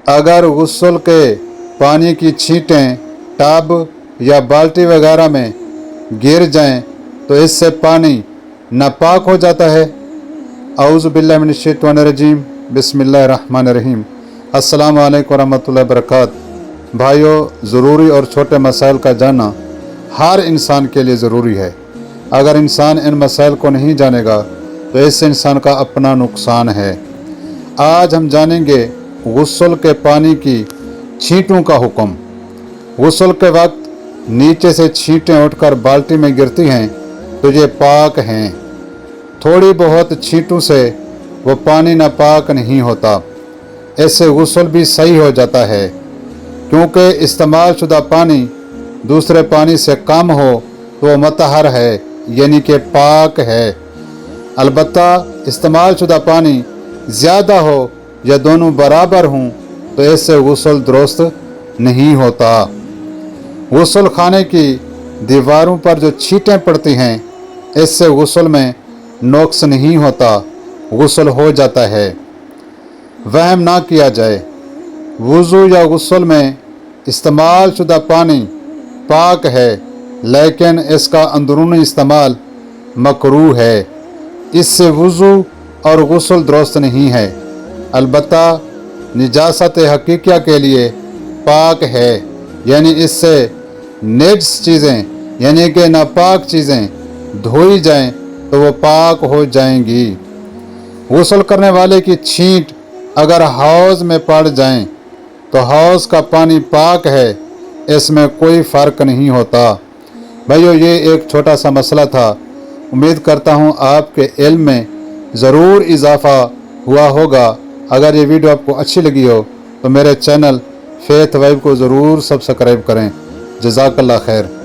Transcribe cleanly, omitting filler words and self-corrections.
अगर गुस्ल के पानी की छींटें टब या बाल्टी वगैरह में गिर जाएं तो इससे पानी नापाक हो जाता है। औज़ु बिल्लाहि मिनश्शैतानिर्रजीम, बिस्मिल्लाहिर्रहमानिर्रहीम। अस्सलामु अलैकुम वरहमतुल्लाहि वबरकातुहू। भाइयों, ज़रूरी और छोटे मसाइल का जानना हर इंसान के लिए ज़रूरी है। अगर इंसान इन मसाइल को नहीं जानेगा तो इससे इंसान का अपना नुकसान है। आज हम जानेंगे गुस्ल के पानी की छींटों का हुक्म। गुस्ल के वक्त नीचे से छींटें उठकर बाल्टी में गिरती हैं तो ये पाक हैं। थोड़ी बहुत छींटों से वो पानी नापाक नहीं होता। इससे गुस्ल भी सही हो जाता है, क्योंकि इस्तेमाल शुदा पानी दूसरे पानी से कम हो तो वह मतहर है, यानी कि पाक है। अलबत्ता इस्तेमाल शुदा पानी ज़्यादा हो या दोनों बराबर हों तो इससे गुस्ल दुरुस्त नहीं होता। गुस्ल खाने की दीवारों पर जो छींटें पड़ती हैं, इससे गुस्ल में नुक्स नहीं होता, गुस्ल हो जाता है। वहम ना किया जाए, वुज़ू या गुस्ल में इस्तेमाल शुदा पानी पाक है, लेकिन इसका अंदरूनी इस्तेमाल मकरूह है। इससे वुज़ू और गुस्ल दुरुस्त नहीं है। अलबत्ता निजासत हकीकिया के लिए पाक है, यानी इससे नेज्स चीज़ें यानी कि नापाक चीज़ें धोई जाएं तो वो पाक हो जाएंगी। गुस्ल करने वाले की छींट अगर हौज़ में पड़ जाएं तो हौज़ का पानी पाक है, इसमें कोई फ़र्क नहीं होता। भाइयों, ये एक छोटा सा मसला था। उम्मीद करता हूँ आपके इल्म में ज़रूर इजाफ़ा हुआ होगा। अगर ये वीडियो आपको अच्छी लगी हो तो मेरे चैनल फेथ वाइब को ज़रूर सब्सक्राइब करें। जज़ाकल्लाह खैर।